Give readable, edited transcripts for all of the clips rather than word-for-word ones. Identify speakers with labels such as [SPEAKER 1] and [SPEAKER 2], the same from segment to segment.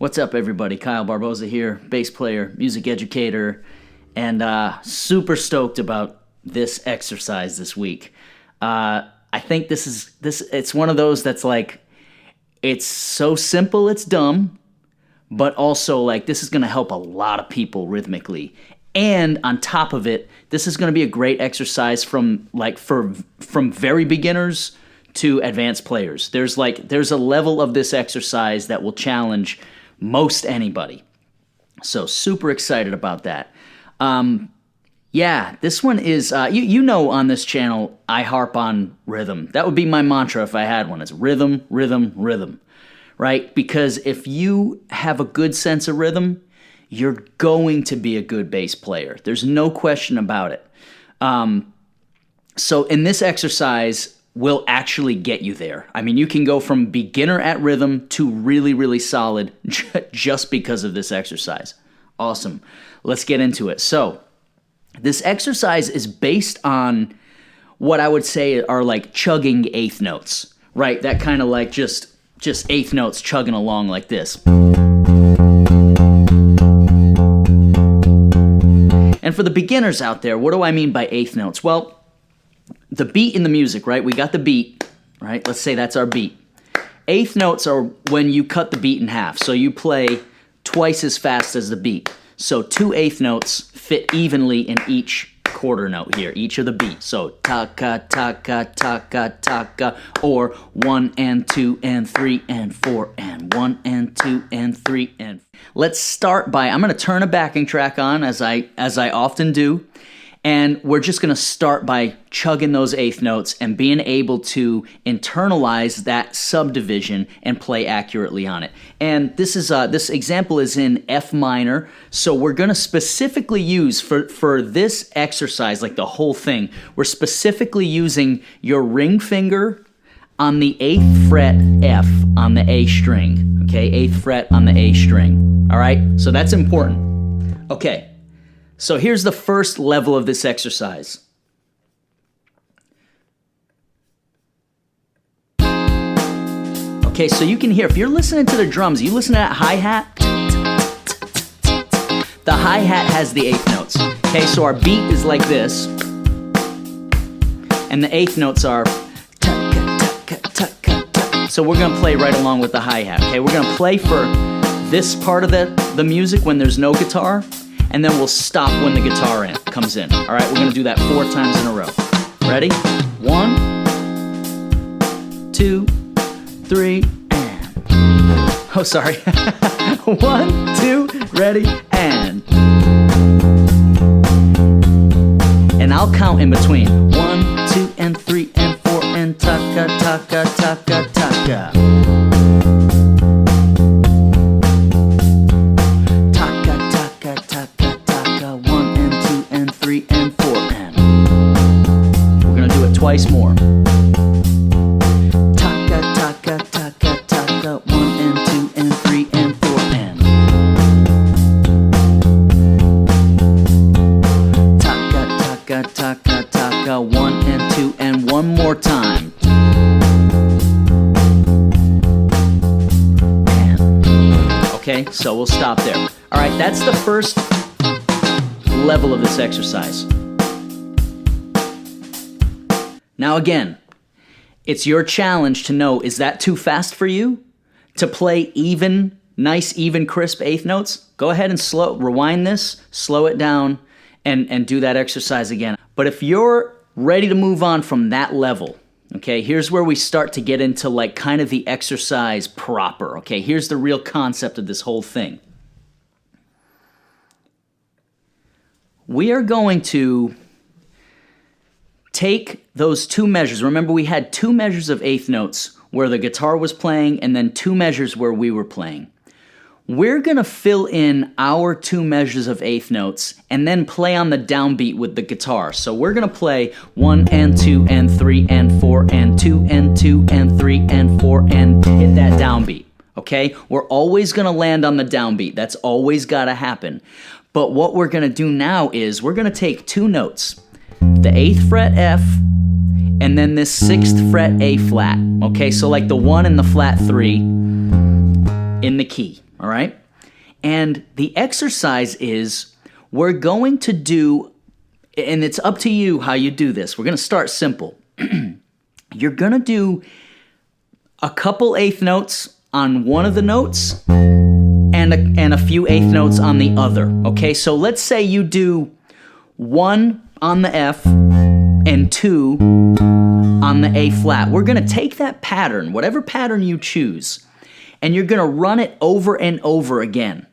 [SPEAKER 1] What's up, everybody? Kyle.o.barboza here, bass player, music educator, and super stoked about this exercise this week. I think it's one of those that's like, it's so simple it's dumb, but also like this is going to help a lot of people rhythmically. And on top of it, this is going to be a great exercise from very beginners to advanced players. There's a level of this exercise that will challenge most anybody. So super excited about that. This one is, you know, on this channel, I harp on rhythm. That would be my mantra if I had one. It's rhythm, rhythm, rhythm, right? Because if you have a good sense of rhythm, you're going to be a good bass player. There's no question about it. So in this exercise, will actually get you there. I mean, you can go from beginner at rhythm to really, really solid just because of this exercise. Awesome. Let's get into it. So this exercise is based on what I would say are like chugging eighth notes, right? That kind of like just eighth notes chugging along like this. And for the beginners out there, what do I mean by eighth notes? Well, the beat in the music, right? We got the beat, right? Let's say that's our beat. Eighth notes are when you cut the beat in half. So you play twice as fast as the beat. So 2 eighth notes fit evenly in each quarter note here, each of the beats. So taka, taka, taka, taka, or 1 and 2 and 3 and 4 and 1 and 2 and 3 and. Let's start by, I'm going to turn a backing track on as I often do. And we're just going to start by chugging those eighth notes and being able to internalize that subdivision and play accurately on it. And this example is in F minor, so we're going to specifically use for this exercise, like the whole thing, we're specifically using your ring finger on the 8th fret F on the A string. Okay, 8th fret on the A string. All right, so that's important. Okay. So here's the first level of this exercise. Okay, so you can hear, if you're listening to the drums, you listen to that hi-hat. The hi-hat has the eighth notes. Okay, so our beat is like this. And the eighth notes are so we're going to play right along with the hi-hat. Okay, we're going to play for this part of the music when there's no guitar. And then we'll stop when the guitar comes in. All right, we're going to do that 4 times in a row. Ready? 1, 2, 3, and. Oh, sorry. 1, 2, ready, and. And I'll count in between. 1, 2, and 3, and 4, and taka, taka, taka, taka. Twice more. Taka, taka, taka, taka, 1 and 2 and 3 and 4 and. Taka, taka, taka, taka, 1 and 2 and one more time. And. Okay, so we'll stop there. All right, that's the first level of this exercise. Now again, it's your challenge to know, is that too fast for you? To play nice, even, crisp eighth notes? Go ahead and rewind this, slow it down, and do that exercise again. But if you're ready to move on from that level, okay, here's where we start to get into like kind of the exercise proper, okay? Here's the real concept of this whole thing. We are going to take those 2 measures. Remember, we had 2 measures of eighth notes where the guitar was playing and then 2 measures where we were playing. We're going to fill in our 2 measures of eighth notes and then play on the downbeat with the guitar. So we're going to play 1 and 2 and 3 and 4 and 2 and 2 and 3 and 4 and hit that downbeat. Okay? We're always going to land on the downbeat. That's always got to happen. But what we're going to do now is we're going to take 2 notes. The 8th fret F, and then this 6th fret A flat. Okay, so like the 1 and the flat 3 in the key. all right? And the exercise is we're going to do, and it's up to you how you do this. We're going to start simple. You're going to do a couple eighth notes on one of the notes and a few eighth notes on the other, okay? So let's say you do 1 on the F and 2 on the A flat. We're going to take that pattern, whatever pattern you choose, and you're going to run it over and over again.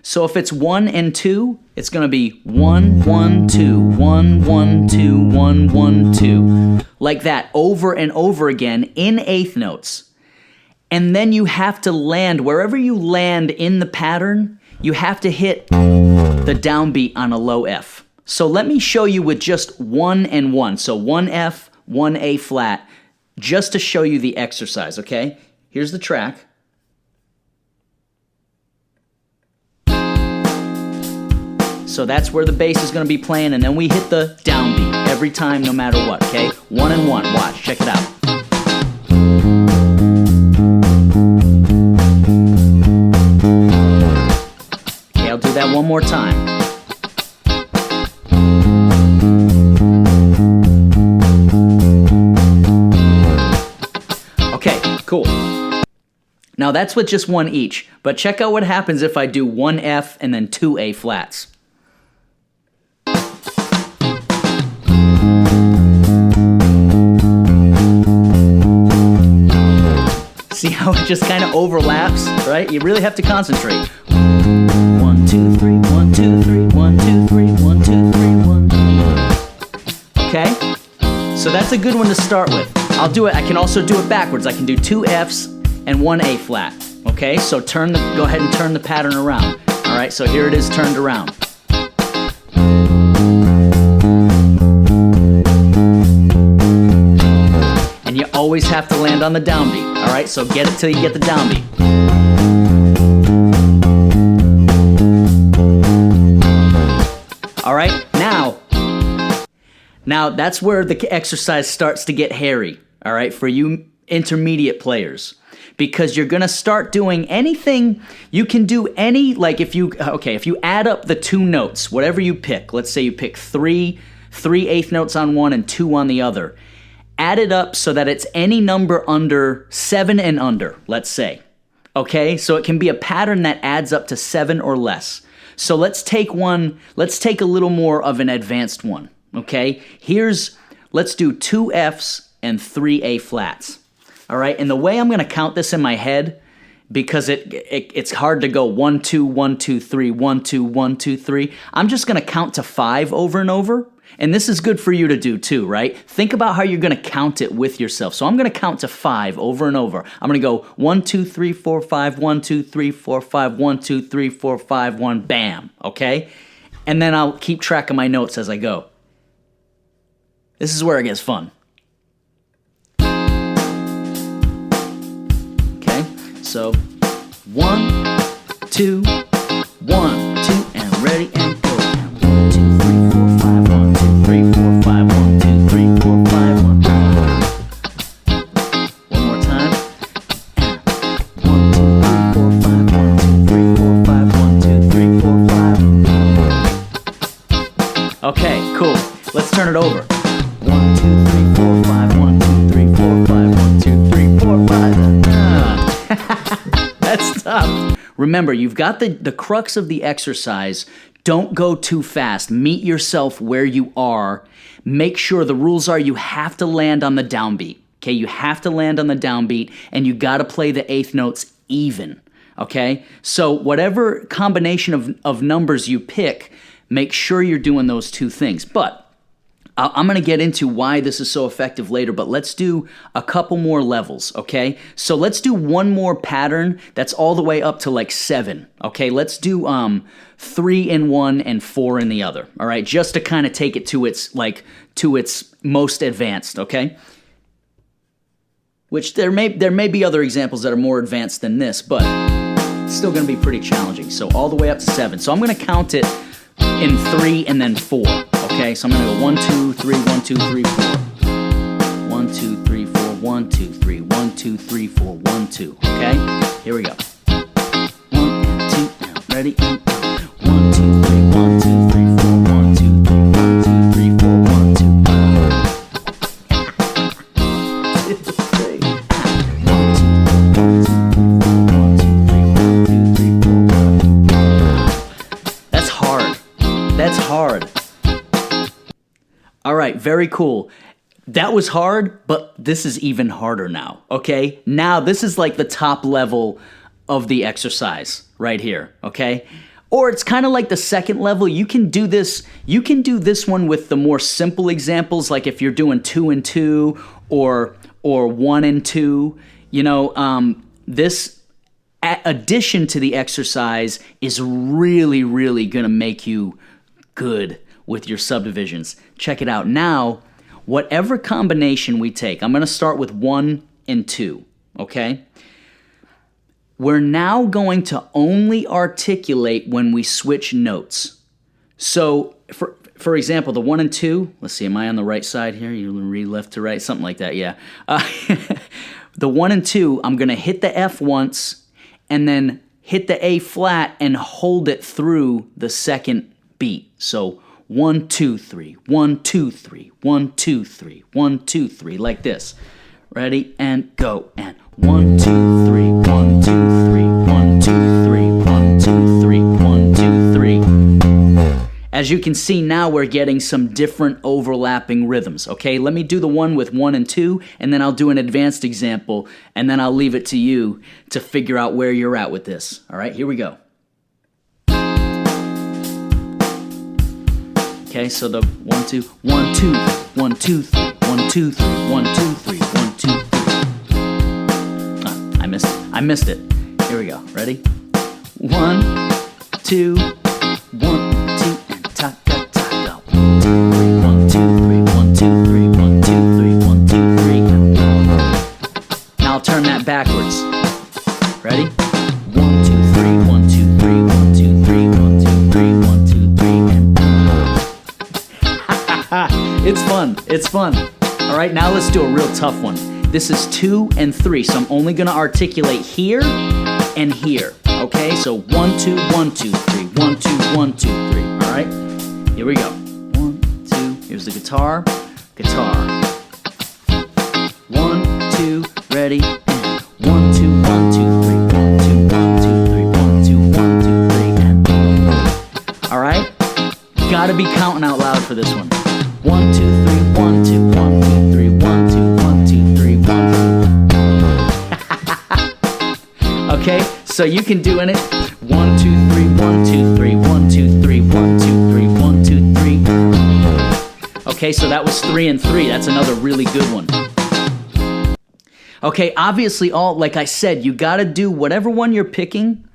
[SPEAKER 1] So if it's 1 and 2, it's going to be 1, 1, 2, 1, 1, 2, 1, 1, 2, like that over and over again in eighth notes. And then you have to land, wherever you land in the pattern, you have to hit the downbeat on a low F. So let me show you with just 1 and 1. So 1 F, 1 A flat, just to show you the exercise, okay? Here's the track. So that's where the bass is going to be playing, and then we hit the downbeat every time, no matter what, okay? 1 and 1, watch, check it out. Okay, I'll do that one more time. Okay, cool. Now that's with just 1 each, but check out what happens if I do 1 F and then 2 A flats. See how it just kind of overlaps, right? You really have to concentrate. 1, 2, 3, 1, 2, 3, 1, 2, 3, 1, 2, 3, 1. Okay? So that's a good one to start with. I'll do it. I can also do it backwards. I can do 2 Fs and 1 A flat. Okay? So go ahead and turn the pattern around. All right? So here it is turned around. And you always have to land on the downbeat. All right, so get it till you get the downbeat. All right, now that's where the exercise starts to get hairy, all right, for you intermediate players. Because you're gonna start doing anything, you can do any, like if you add up the 2 notes, whatever you pick, let's say you pick 3 eighth notes on one and 2 on the other. Add it up so that it's any number under 7 and under, let's say. Okay, so it can be a pattern that adds up to 7 or less. So let's take a little more of an advanced one, okay? Let's do 2 Fs and 3 A flats. All right, and the way I'm gonna count this in my head, because it's hard to go 1, 2, 1, 2, 3, 1, 2, 1, 2, 3. I'm just gonna count to 5 over and over. And this is good for you to do too, right? Think about how you're going to count it with yourself. So I'm going to count to 5 over and over. I'm going to go 1, 2, 3, 4, 5, 1, 2, 3, 4, 5, 1, 2, 3, 4, 5, 1, bam, okay? And then I'll keep track of my notes as I go. This is where it gets fun. Okay, so 1, 2, 1, 2, and ready and go. 1, 2, 3, 4, 5, 1, 2, 3, 4, 5, 1, 2, 3, 4, 5, 1. One more time. 1, 2, 3, 4, 5, 1, 2, 3, 4, 5, 1, 2, 3, 4, 5. Okay, cool. Let's turn it over. 1, 2, 3, 4, 5, 1, 2, 3, 4, 5, 1, 2, 3, 4, 5. That's tough. Remember, you've got the crux of the exercise. Don't go too fast. Meet yourself where you are. Make sure the rules are you have to land on the downbeat. Okay, you have to land on the downbeat, and you got to play the eighth notes even. Okay, so whatever combination of numbers you pick, make sure you're doing those 2 things. But I'm going to get into why this is so effective later, but let's do a couple more levels, okay? So let's do one more pattern that's all the way up to like 7, okay? Let's do 3 in one and 4 in the other, all right? Just to kind of take it to its most advanced, okay? Which there may be other examples that are more advanced than this, but it's still going to be pretty challenging. So all the way up to 7. So I'm going to count it in 3 and then 4. Okay, so I'm going to go 1, 2, 3, 1, 2, 3, 4. 1, 2, 3, 4, 1, 2, 3, 1, 2, 3, 4, 1, 2. Okay, here we go. 1, Ready? 1, 2, 3, 1, 2, 3, 4, 1, 2, 3, 1, 2, 3, 4, 1, 2. That's hard. That's hard. All right, very cool. That was hard, but this is even harder now, okay? Now this is like the top level of the exercise right here, okay? Or it's kind of like the second level. You can do this one with the more simple examples, like if you're doing 2 and 2 or 1 and 2. You know, this addition to the exercise is really, really gonna make you good with your subdivisions. Check it out. Now, whatever combination we take, I'm going to start with 1 and 2, okay? We're now going to only articulate when we switch notes. So, for example, the 1 and 2, let's see, am I on the right side here? You read left to right, something like that, yeah. The 1 and 2, I'm going to hit the F once and then hit the A flat and hold it through the second beat. So, 1, 2, 3, 1, 2, 3, 1, 2, 3, 1, 2, 3, like this. Ready? And go. And 1, 2, 3, 1, 2, 3, 1, 2, 3, 1, 2, 3, 1, 2, 3. As you can see now, we're getting some different overlapping rhythms, okay? Let me do the one with 1 and 2, and then I'll do an advanced example, and then I'll leave it to you to figure out where you're at with this. All right, here we go. Okay, so the 1, 2, 1, 2, 1, 2, 3, 1, 2, 3, 1, 2, 3, 1, 2, 3. I missed it. Here we go. Ready? 1, 2, 1, 2, and taka taka. 1, 2, 3, 1, 2, 3, 1, 2, 3, 1, 2, 3. Now I'll turn that backwards. Ready? 1, 2, 3, 1, 2, 3, 1, 2, 3, 1, 2, 3, 1, 2, 3, and it's fun. It's fun. All right, now let's do a real tough one. This is 2 and 3, so I'm only going to articulate here and here. Okay, so 1, 2, 1, 2, 3, 1, 2, 1, 2, 3. All right, here we go. 1, 2. Here's the guitar. 1, 2. Ready? And 1, 2, 1, 2, 3, 1, 2, 1, 2, 3, 1, 2, 1, 2, 3, and all right. Gotta be counting out loud for this one. 1, 2, 3, 1, 2, 1, 2, 3, 1, 2, 1, 2, 3, 1. Okay, so you can do in it. 1, 2, 3, 1, 2, 3, 1, 2, 3, 1, 2, 3, 1, 2, 3. Okay, so that was 3 and 3. That's another really good one. Okay, obviously, like I said, you gotta do whatever one you're picking.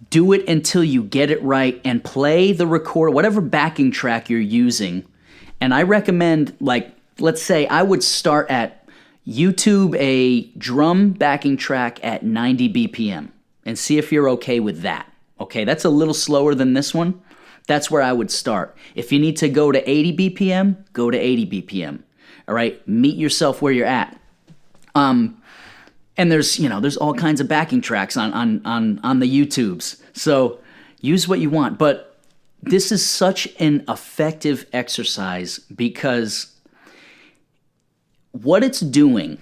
[SPEAKER 1] Do it until you get it right and play the record, whatever backing track you're using. And I recommend, like, let's say I would start at YouTube a drum backing track at 90 BPM and see if you're okay with that. Okay, that's a little slower than this one. That's where I would start. If you need to go to 80 BPM, go to 80 BPM. All right, meet yourself where you're at. And there's all kinds of backing tracks on the YouTubes. So use what you want. But this is such an effective exercise because what it's doing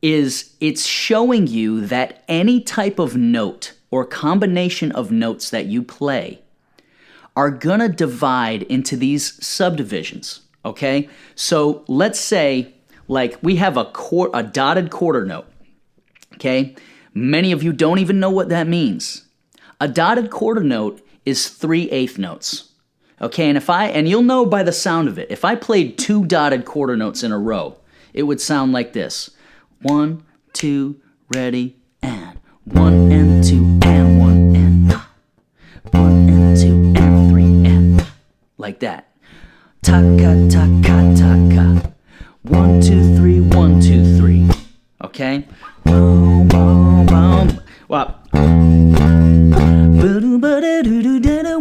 [SPEAKER 1] is it's showing you that any type of note or combination of notes that you play are gonna divide into these subdivisions, okay? So let's say, like, we have a dotted quarter note, okay? Many of you don't even know what that means. A dotted quarter note is 3/8 notes, okay? And you'll know by the sound of it. If I played 2 dotted quarter notes in a row, it would sound like this. 1, 2, ready, and 1 and 2 and 1 and 1 and 2 and 3 and like that. Taka taka taka. 1, 2, 3, 1, 2, 3. Okay? Boom, boom, boom. Well.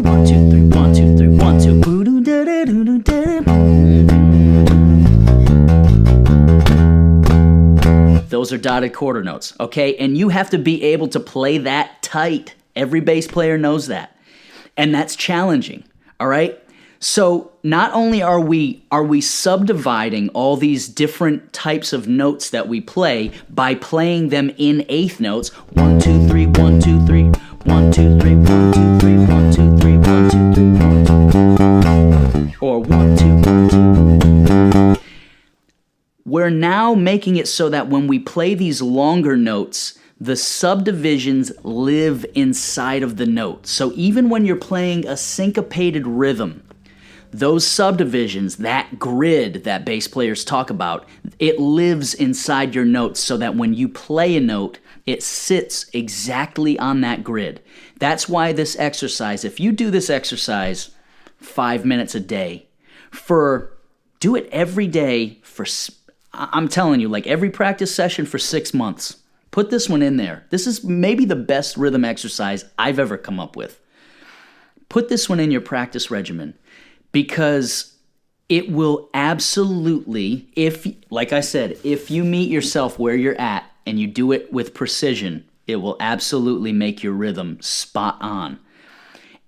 [SPEAKER 1] 1, 2, 3, 1, 2, 3, 1, 2. Those are dotted quarter notes, okay? And you have to be able to play that tight Every bass player knows that. And that's challenging, all right? So not only are we subdividing all these different types of notes that we play by playing them in eighth notes, 1 2 3 1 2 3 1 2 3 1 2 3 1 2 3 1 2 3 1 2 or 1 2 1 2. We're now making it so that when we play these longer notes, the subdivisions live inside of the note. So even when you're playing a syncopated rhythm, those subdivisions, that grid that bass players talk about, it lives inside your notes so that when you play a note, it sits exactly on that grid. That's why this exercise, if you do this exercise 5 minutes a day, do it every day I'm telling you, like every practice session for 6 months. Put this one in there. This is maybe the best rhythm exercise I've ever come up with. Put this one in your practice regimen because it will absolutely, like I said, if you meet yourself where you're at and you do it with precision, it will absolutely make your rhythm spot on.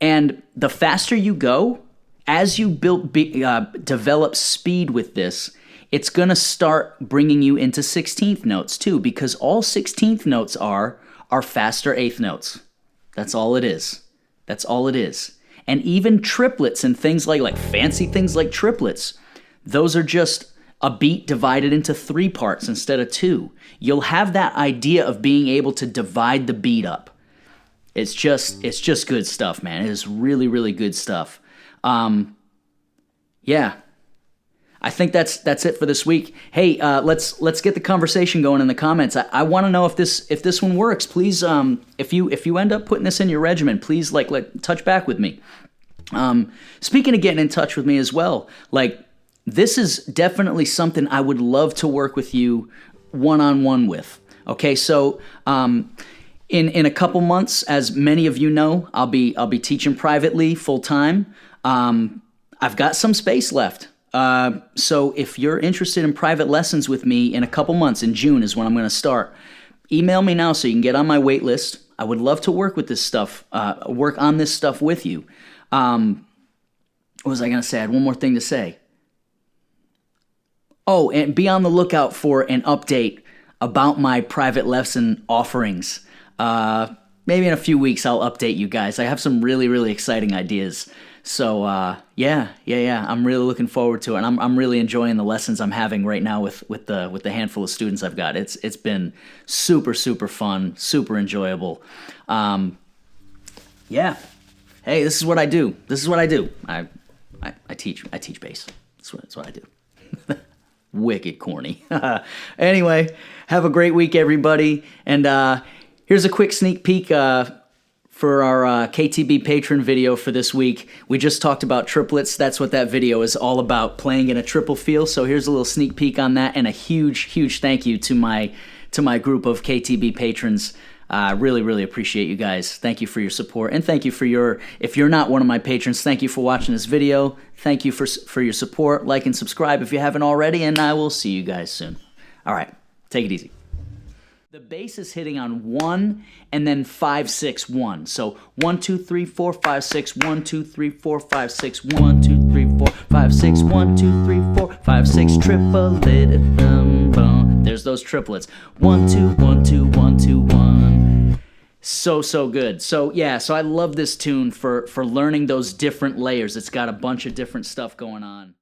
[SPEAKER 1] And the faster you go, as you develop speed with this, it's going to start bringing you into 16th notes too, because all 16th notes are faster eighth notes. That's all it is. That's all it is. And even triplets and things like fancy things like triplets, those are just a beat divided into 3 parts instead of 2. You'll have that idea of being able to divide the beat up. It's just good stuff, man. It is really, really good stuff. Yeah. I think that's it for this week. Hey, let's get the conversation going in the comments. I want to know if this one works. Please, if you end up putting this in your regimen, please touch back with me. Speaking of getting in touch with me as well, this is definitely something I would love to work with you one-on-one with. Okay, so in a couple months, as many of you know, I'll be teaching privately full time. I've got some space left. So if you're interested in private lessons with me in a couple months, in June is when I'm going to start, email me now so you can get on my wait list. I would love to work with this stuff, work on this stuff with you. What was I going to say? I had one more thing to say. Oh, and be on the lookout for an update about my private lesson offerings. Maybe in a few weeks I'll update you guys. I have some really, really exciting ideas. So yeah. I'm really looking forward to it. And I'm really enjoying the lessons I'm having right now with the handful of students I've got. It's been super, super fun, super enjoyable. Yeah. Hey, this is what I do. I teach bass. That's what I do. Wicked corny. Anyway, have a great week, everybody. And here's a quick sneak peek for our KTB patron video for this week. We just talked about triplets. That's what that video is all about, playing in a triple feel. So here's a little sneak peek on that, and a huge, huge thank you to my group of KTB patrons. Really, really appreciate you guys. Thank you for your support, and thank you for if you're not one of my patrons, thank you for watching this video. Thank you for your support. Like and subscribe if you haven't already, and I will see you guys soon. All right, take it easy. The bass is hitting on 1 and then 5 6 1. So 1 2 3 4 5 6 1 2 3 4 5 6 1 2 3 4 5 6 1 2 3 4 5 6 triplet. There's those triplets. 1 2 1 2 1 2 1. So good. So yeah, so I love this tune for learning those different layers. It's got a bunch of different stuff going on.